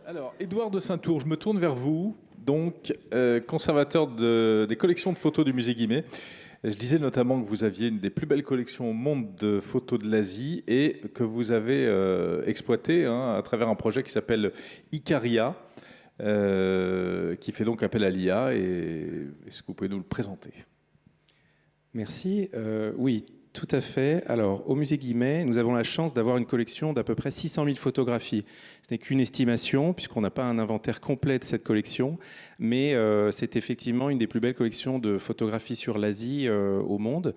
Alors, Édouard de Saint-Tour, je me tourne vers vous, donc conservateur des collections de photos du musée Guimet. Je disais notamment que vous aviez une des plus belles collections au monde de photos de l'Asie et que vous avez exploité à travers un projet qui s'appelle Icaria, qui fait donc appel à l'IA. Est-ce que vous pouvez nous le présenter? Merci. Oui, tout à fait. Alors, au musée Guimet, nous avons la chance d'avoir une collection d'à peu près 600 000 photographies. Ce n'est qu'une estimation, puisqu'on n'a pas un inventaire complet de cette collection, mais c'est effectivement une des plus belles collections de photographies sur l'Asie au monde.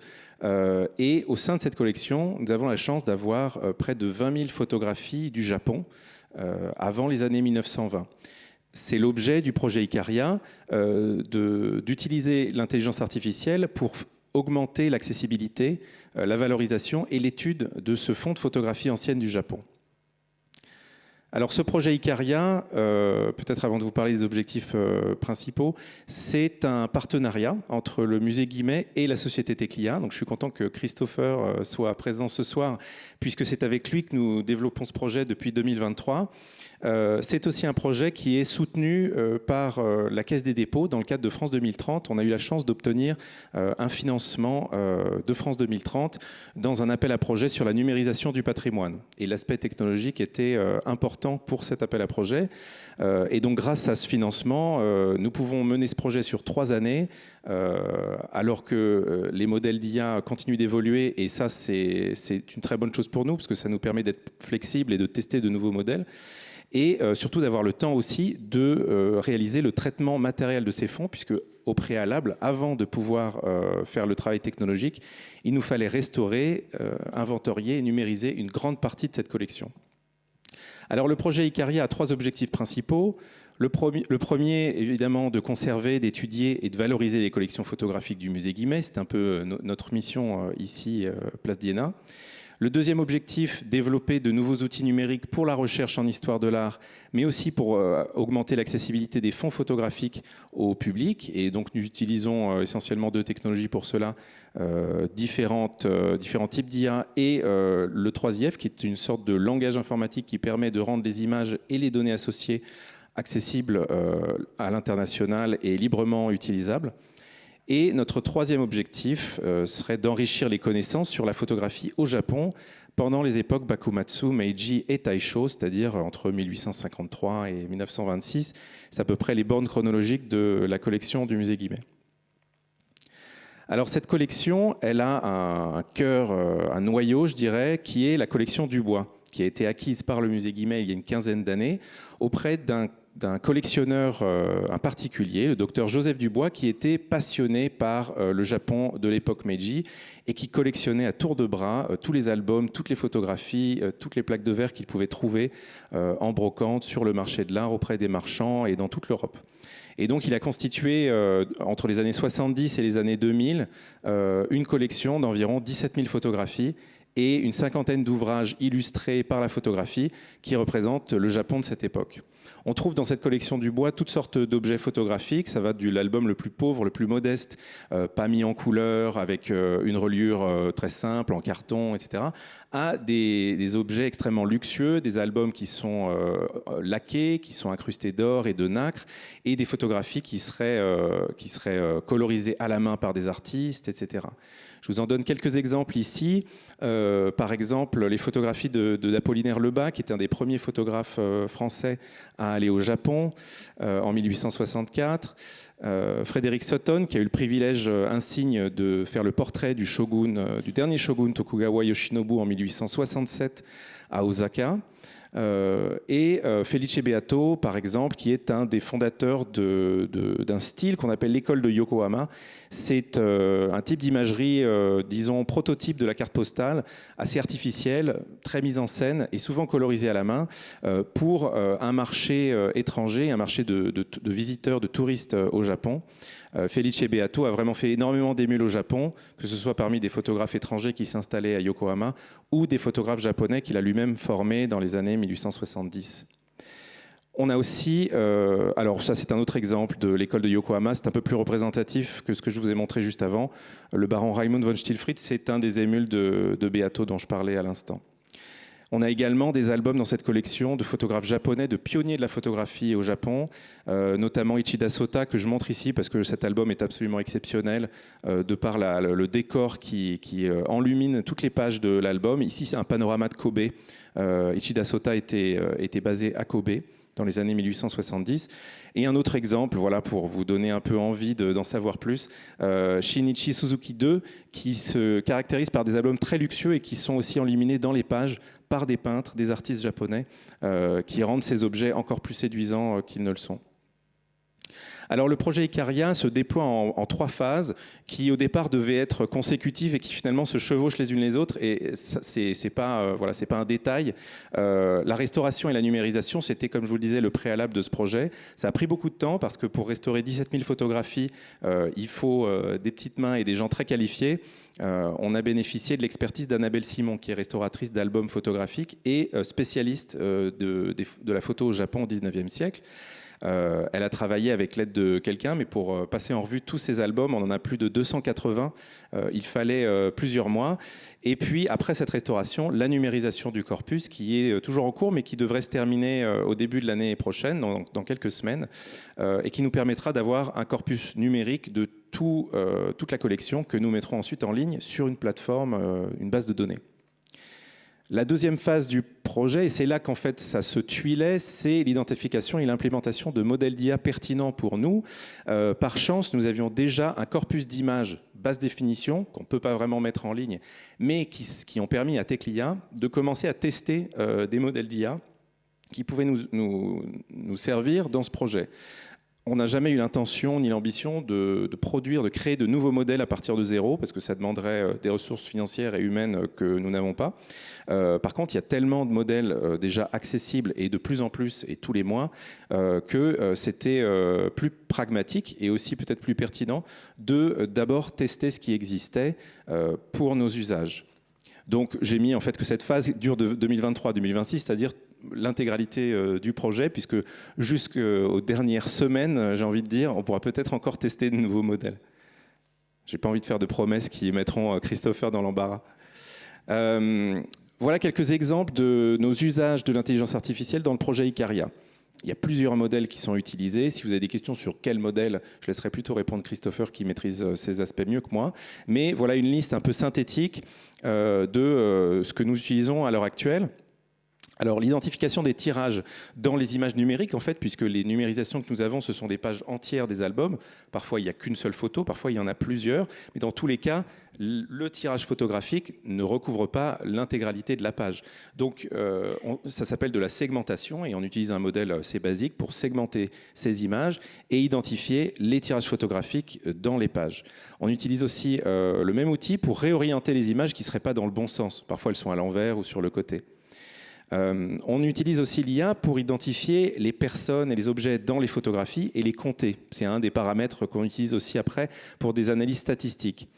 Et au sein de cette collection, nous avons la chance d'avoir près de 20 000 photographies du Japon avant les années 1920. C'est l'objet du projet Icaria, d'utiliser l'intelligence artificielle pour augmenter l'accessibilité, la valorisation et l'étude de ce fonds de photographie ancienne du Japon. Alors ce projet Icaria, peut-être avant de vous parler des objectifs principaux, c'est un partenariat entre le musée Guimet et la société Teclia. Donc je suis content que Christopher soit présent ce soir, puisque c'est avec lui que nous développons ce projet depuis 2023. C'est aussi un projet qui est soutenu par la Caisse des dépôts dans le cadre de France 2030. On a eu la chance d'obtenir un financement de France 2030 dans un appel à projet sur la numérisation du patrimoine. Et l'aspect technologique était important pour cet appel à projet. Et donc grâce à ce financement, nous pouvons mener ce projet sur 3 années, alors que les modèles d'IA continuent d'évoluer. Et ça, c'est une très bonne chose pour nous, parce que ça nous permet d'être flexibles et de tester de nouveaux modèles. Et surtout d'avoir le temps aussi de réaliser le traitement matériel de ces fonds, puisque au préalable, avant de pouvoir faire le travail technologique, il nous fallait restaurer, inventorier et numériser une grande partie de cette collection. Alors le projet Icaria a 3 objectifs principaux. Le premier, évidemment, de conserver, d'étudier et de valoriser les collections photographiques du musée Guimet. C'est un peu notre mission ici, Place d'Iéna. Le deuxième objectif, développer de nouveaux outils numériques pour la recherche en histoire de l'art, mais aussi pour augmenter l'accessibilité des fonds photographiques au public. Et donc nous utilisons essentiellement 2 technologies pour cela, différents types d'IA et le 3IF, qui est une sorte de langage informatique qui permet de rendre les images et les données associées accessibles à l'international et librement utilisables. Et notre troisième objectif serait d'enrichir les connaissances sur la photographie au Japon pendant les époques Bakumatsu, Meiji et Taisho, c'est-à-dire entre 1853 et 1926. C'est à peu près les bornes chronologiques de la collection du musée Guimet. Alors cette collection, elle a un cœur, un noyau, je dirais, qui est la collection Dubois, qui a été acquise par le musée Guimet il y a une quinzaine d'années auprès d'un collectionneur, un particulier, le docteur Joseph Dubois, qui était passionné par le Japon de l'époque Meiji et qui collectionnait à tour de bras tous les albums, toutes les photographies, toutes les plaques de verre qu'il pouvait trouver en brocante sur le marché de l'art auprès des marchands et dans toute l'Europe. Et donc il a constitué, entre les années 70 et les années 2000, une collection d'environ 17 000 photographies et une cinquantaine d'ouvrages illustrés par la photographie qui représentent le Japon de cette époque. On trouve dans cette collection Dubois toutes sortes d'objets photographiques. Ça va de l'album le plus pauvre, le plus modeste, pas mis en couleur, avec une reliure très simple, en carton, etc., à des objets extrêmement luxueux, des albums qui sont laqués, qui sont incrustés d'or et de nacre, et des photographies qui seraient colorisées à la main par des artistes, etc. Je vous en donne quelques exemples ici. Par exemple, les photographies d'Apollinaire Lebas, qui était un des premiers photographes français à aller au Japon en 1864. Frédéric Sutton, qui a eu le privilège insigne de faire le portrait du dernier shogun Tokugawa Yoshinobu en 1867 à Osaka. Et Felice Beato, par exemple, qui est un des fondateurs d'un style qu'on appelle l'école de Yokohama. C'est un type d'imagerie, disons, prototype de la carte postale, assez artificielle, très mise en scène et souvent colorisée à la main, pour un marché étranger, un marché de visiteurs, de touristes au Japon. Felice Beato a vraiment fait énormément d'émules au Japon, que ce soit parmi des photographes étrangers qui s'installaient à Yokohama ou des photographes japonais qu'il a lui-même formés dans les années 1870. On a aussi, alors ça c'est un autre exemple de l'école de Yokohama, c'est un peu plus représentatif que ce que je vous ai montré juste avant. Le baron Raimund von Stillfried, c'est un des émules de Beato dont je parlais à l'instant. On a également des albums dans cette collection de photographes japonais, de pionniers de la photographie au Japon, notamment Ichida Sota, que je montre ici parce que cet album est absolument exceptionnel, de par le décor qui enlumine toutes les pages de l'album. Ici, c'est un panorama de Kobe. Ichida Sota était basé à Kobe dans les années 1870. Et un autre exemple, voilà, pour vous donner un peu envie d'en savoir plus, Shinichi Suzuki 2, qui se caractérise par des albums très luxueux et qui sont aussi enluminés dans les pages par des peintres, des artistes japonais, qui rendent ces objets encore plus séduisants qu'ils ne le sont. Alors le projet Icaria se déploie en 3 phases qui au départ devaient être consécutives et qui finalement se chevauchent les unes les autres, et c'est pas un détail. La restauration et la numérisation, c'était, comme je vous le disais, le préalable de ce projet. Ça a pris beaucoup de temps parce que pour restaurer 17 000 photographies, il faut des petites mains et des gens très qualifiés. On a bénéficié de l'expertise d'Annabelle Simon, qui est restauratrice d'albums photographiques et spécialiste de la photo au Japon au 19e siècle. Elle a travaillé avec l'aide de quelqu'un, mais pour passer en revue tous ces albums, on en a plus de 280. Il fallait plusieurs mois. Et puis, après cette restauration, la numérisation du corpus, qui est toujours en cours, mais qui devrait se terminer au début de l'année prochaine, dans quelques semaines, et qui nous permettra d'avoir un corpus numérique de toute la collection que nous mettrons ensuite en ligne sur une plateforme, une base de données. La deuxième phase du projet, et c'est là qu'en fait ça se tuilait, c'est l'identification et l'implémentation de modèles d'IA pertinents pour nous. Par chance, nous avions déjà un corpus d'images basse définition, qu'on ne peut pas vraiment mettre en ligne, mais qui ont permis à Teclia de commencer à tester des modèles d'IA qui pouvaient nous servir dans ce projet. On n'a jamais eu l'intention ni l'ambition de produire, de créer de nouveaux modèles à partir de zéro, parce que ça demanderait des ressources financières et humaines que nous n'avons pas. Par contre, il y a tellement de modèles déjà accessibles et de plus en plus et tous les mois que c'était plus pragmatique et aussi peut-être plus pertinent de d'abord tester ce qui existait pour nos usages. Donc j'ai mis en fait que cette phase dure de 2023 à 2026, c'est-à-dire l'intégralité du projet, puisque jusqu'aux dernières semaines, j'ai envie de dire, on pourra peut-être encore tester de nouveaux modèles. J'ai pas envie de faire de promesses qui mettront Christopher dans l'embarras. Voilà quelques exemples de nos usages de l'intelligence artificielle dans le projet Icaria. Il y a plusieurs modèles qui sont utilisés. Si vous avez des questions sur quel modèle, je laisserai plutôt répondre Christopher qui maîtrise ces aspects mieux que moi. Mais voilà une liste un peu synthétique de ce que nous utilisons à l'heure actuelle. Alors l'identification des tirages dans les images numériques, en fait, puisque les numérisations que nous avons, ce sont des pages entières des albums. Parfois, il n'y a qu'une seule photo, parfois, il y en a plusieurs. Mais dans tous les cas, le tirage photographique ne recouvre pas l'intégralité de la page. Donc, ça s'appelle de la segmentation et on utilise un modèle assez basique pour segmenter ces images et identifier les tirages photographiques dans les pages. On utilise aussi le même outil pour réorienter les images qui ne seraient pas dans le bon sens. Parfois, elles sont à l'envers ou sur le côté. On utilise aussi l'IA pour identifier les personnes et les objets dans les photographies et les compter. C'est un des paramètres qu'on utilise aussi après pour des analyses statistiques.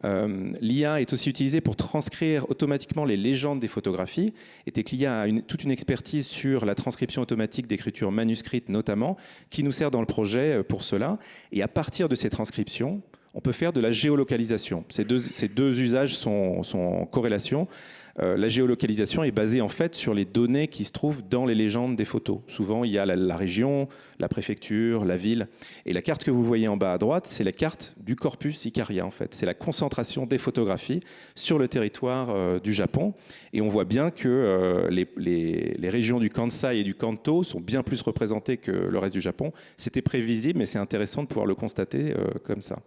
L'IA est aussi utilisée pour transcrire automatiquement les légendes des photographies. Et Teclia a toute une expertise sur la transcription automatique d'écriture manuscrite notamment, qui nous sert dans le projet pour cela. Et à partir de ces transcriptions, on peut faire de la géolocalisation. Ces deux usages sont en corrélation. La géolocalisation est basée en fait sur les données qui se trouvent dans les légendes des photos. Souvent, il y a la région, la préfecture, la ville. Et la carte que vous voyez en bas à droite, c'est la carte du corpus Icaria en fait. C'est la concentration des photographies sur le territoire du Japon. Et on voit bien que les régions du Kansai et du Kanto sont bien plus représentées que le reste du Japon. C'était prévisible, mais c'est intéressant de pouvoir le constater comme ça.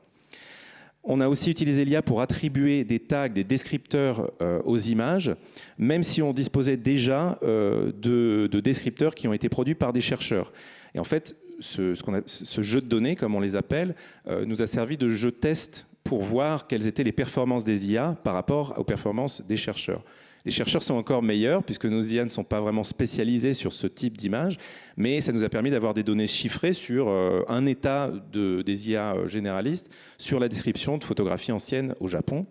On a aussi utilisé l'IA pour attribuer des tags, des descripteurs aux images, même si on disposait déjà de descripteurs qui ont été produits par des chercheurs. Et en fait, ce jeu de données, comme on les appelle, nous a servi de jeu test pour voir quelles étaient les performances des IA par rapport aux performances des chercheurs. Les chercheurs sont encore meilleurs puisque nos IA ne sont pas vraiment spécialisés sur ce type d'image, mais ça nous a permis d'avoir des données chiffrées sur un état des IA généralistes sur la description de photographies anciennes au Japon.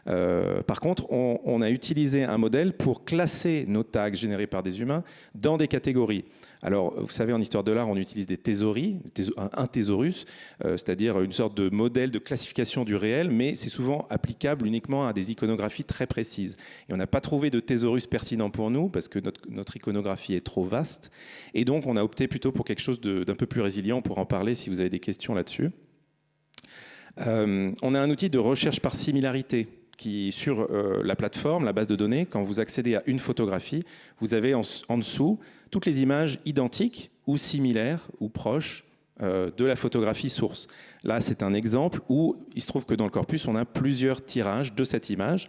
Par contre, on a utilisé un modèle pour classer nos tags générés par des humains dans des catégories. Alors, vous savez, en histoire de l'art, on utilise des thésauries, un thésaurus, c'est-à-dire une sorte de modèle de classification du réel, mais c'est souvent applicable uniquement à des iconographies très précises. Et on n'a pas trouvé de thésaurus pertinent pour nous, parce que notre iconographie est trop vaste. Et donc, on a opté plutôt pour quelque chose d'un peu plus résilient. On pourra en parler si vous avez des questions là-dessus. On a un outil de recherche par similarité qui, sur la plateforme, la base de données, quand vous accédez à une photographie, vous avez en dessous toutes les images identiques ou similaires ou proches de la photographie source. Là, c'est un exemple où il se trouve que dans le corpus, on a plusieurs tirages de cette image.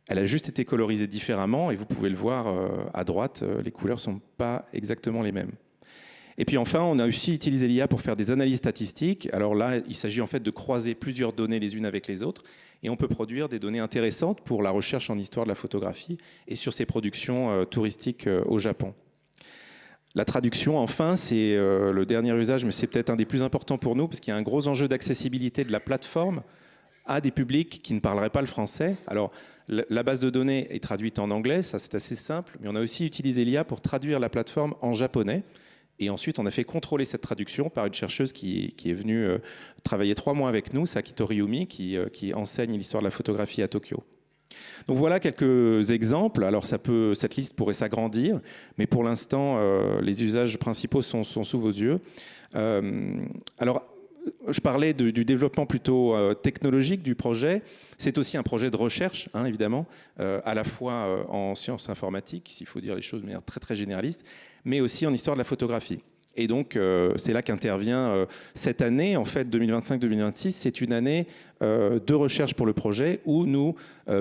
Elle a juste été colorisée différemment et vous pouvez le voir à droite, les couleurs ne sont pas exactement les mêmes. Et puis enfin, on a aussi utilisé l'IA pour faire des analyses statistiques. Alors là, il s'agit en fait de croiser plusieurs données les unes avec les autres et on peut produire des données intéressantes pour la recherche en histoire de la photographie et sur ces productions touristiques au Japon. La traduction, enfin, c'est le dernier usage, mais c'est peut-être un des plus importants pour nous parce qu'il y a un gros enjeu d'accessibilité de la plateforme à des publics qui ne parleraient pas le français. Alors, la base de données est traduite en anglais, ça c'est assez simple, mais on a aussi utilisé l'IA pour traduire la plateforme en japonais. Et ensuite, on a fait contrôler cette traduction par une chercheuse qui est venue travailler 3 mois avec nous, Saki Toriumi, qui enseigne l'histoire de la photographie à Tokyo. Donc voilà quelques exemples. Alors cette liste pourrait s'agrandir, mais pour l'instant, les usages principaux sont sous vos yeux. Alors, je parlais du développement plutôt technologique du projet. C'est aussi un projet de recherche, hein, évidemment, à la fois en sciences informatiques, s'il faut dire les choses de manière très, très généraliste, mais aussi en histoire de la photographie. Et donc, c'est là qu'intervient cette année, en fait, 2025-2026. C'est une année de recherche pour le projet où nous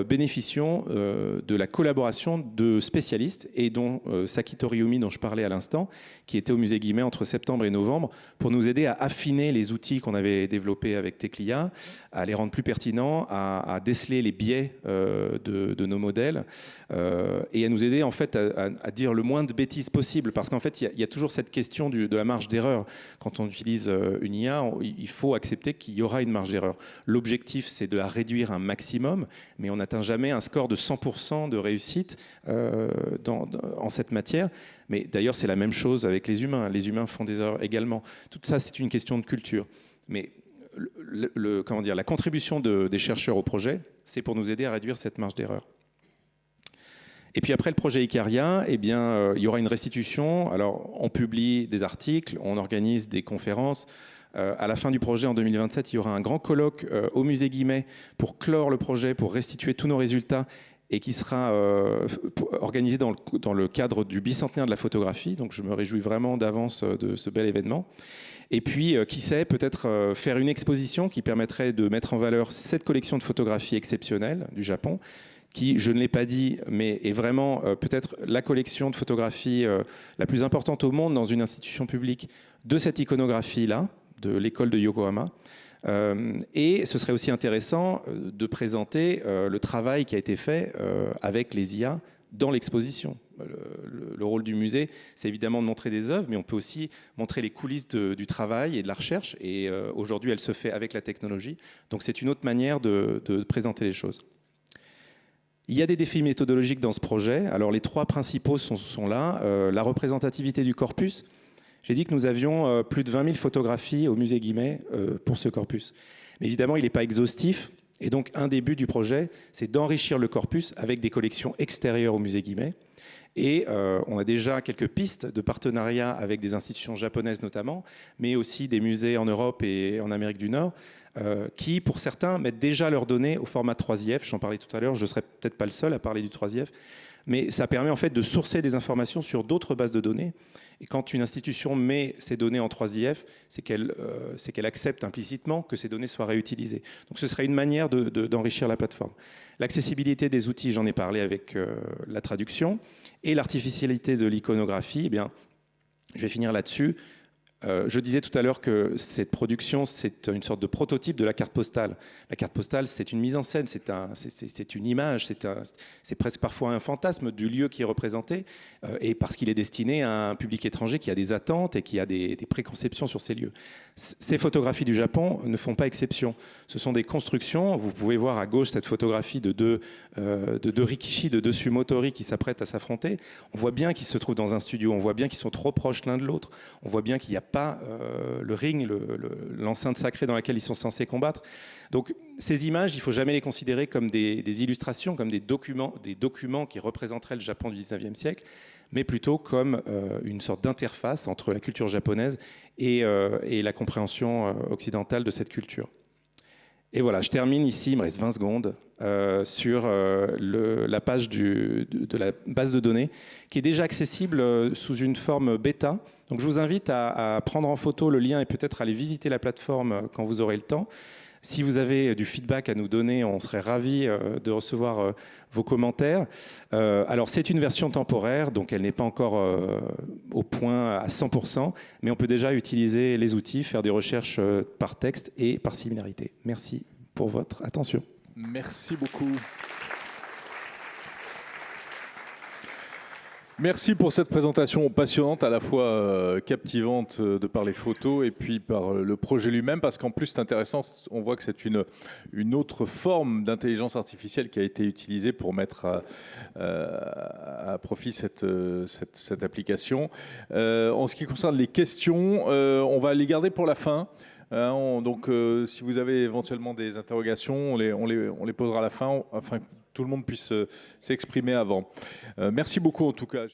bénéficions de la collaboration de spécialistes et dont Saki Toriumi, dont je parlais à l'instant, qui était au musée Guimet entre septembre et novembre, pour nous aider à affiner les outils qu'on avait développés avec Teclia, à les rendre plus pertinents, à déceler les biais de nos modèles et à nous aider en fait à dire le moins de bêtises possible. Parce qu'en fait, il y a toujours cette question de la marge d'erreur. Quand on utilise une IA, il faut accepter qu'il y aura une marge d'erreur. L'objectif, c'est de la réduire un maximum, mais on n'atteint jamais un score de 100% de réussite en cette matière. Mais d'ailleurs, c'est la même chose avec les humains. Les humains font des erreurs également. Tout ça, c'est une question de culture. Mais comment dire, la contribution des chercheurs au projet, c'est pour nous aider à réduire cette marge d'erreur. Et puis après le projet Icaria, eh bien, il y aura une restitution. Alors, on publie des articles, on organise des conférences. À la fin du projet, en 2027, il y aura un grand colloque au musée Guimet pour clore le projet, pour restituer tous nos résultats et qui sera organisé dans le cadre du bicentenaire de la photographie. Donc, je me réjouis vraiment d'avance de ce bel événement. Et puis, qui sait, peut-être faire une exposition qui permettrait de mettre en valeur cette collection de photographies exceptionnelles du Japon, qui, je ne l'ai pas dit, mais est vraiment peut-être la collection de photographies la plus importante au monde dans une institution publique de cette iconographie-là, de l'école de Yokohama. Et ce serait aussi intéressant de présenter le travail qui a été fait avec les IA dans l'exposition. Le rôle du musée, c'est évidemment de montrer des œuvres, mais on peut aussi montrer les coulisses du travail et de la recherche. Et aujourd'hui, elle se fait avec la technologie. Donc c'est une autre manière de présenter les choses. Il y a des défis méthodologiques dans ce projet. Alors les 3 principaux sont là. La représentativité du corpus. J'ai dit que nous avions plus de 20 000 photographies au musée Guimet pour ce corpus. Mais évidemment, il n'est pas exhaustif. Et donc, un des buts du projet, c'est d'enrichir le corpus avec des collections extérieures au musée Guimet. Et on a déjà quelques pistes de partenariat avec des institutions japonaises notamment, mais aussi des musées en Europe et en Amérique du Nord, qui, pour certains, mettent déjà leurs données au format 3IF. J'en parlais tout à l'heure, je ne serai peut-être pas le seul à parler du 3IF. Mais ça permet en fait de sourcer des informations sur d'autres bases de données. Et quand une institution met ses données en 3IF, c'est qu'elle accepte implicitement que ces données soient réutilisées. Donc ce serait une manière d'enrichir la plateforme. L'accessibilité des outils, j'en ai parlé avec la traduction. Et l'artificialité de l'iconographie, eh bien, je vais finir là-dessus. Je disais tout à l'heure que cette production, c'est une sorte de prototype de la carte postale. La carte postale, c'est une mise en scène, c'est une image, c'est presque parfois un fantasme du lieu qui est représenté, et parce qu'il est destiné à un public étranger qui a des attentes et qui a des préconceptions sur ces lieux. Ces photographies du Japon ne font pas exception. Ce sont des constructions. Vous pouvez voir à gauche cette photographie de deux rikishi, de deux sumotori qui s'apprêtent à s'affronter. On voit bien qu'ils se trouvent dans un studio, on voit bien qu'ils sont trop proches l'un de l'autre, on voit bien qu'il n'y a pas le ring, l'enceinte sacrée dans laquelle ils sont censés combattre. Donc ces images, il ne faut jamais les considérer comme des illustrations, comme des documents qui représenteraient le Japon du 19e siècle, mais plutôt comme une sorte d'interface entre la culture japonaise et la compréhension occidentale de cette culture. Et voilà, je termine ici, il me reste 20 secondes, sur la page de la base de données, qui est déjà accessible sous une forme bêta. Donc je vous invite à prendre en photo le lien et peut-être aller visiter la plateforme quand vous aurez le temps. Si vous avez du feedback à nous donner, on serait ravis de recevoir vos commentaires. Alors c'est une version temporaire, donc elle n'est pas encore au point à 100%, mais on peut déjà utiliser les outils, faire des recherches par texte et par similarité. Merci pour votre attention. Merci beaucoup. Merci pour cette présentation passionnante, à la fois captivante de par les photos et puis par le projet lui-même, parce qu'en plus c'est intéressant, on voit que c'est une autre forme d'intelligence artificielle qui a été utilisée pour mettre à profit cette application. En ce qui concerne les questions, on va les garder pour la fin. Donc si vous avez éventuellement des interrogations, on les posera à la fin, afin que tout le monde puisse s'exprimer avant. Merci beaucoup en tout cas.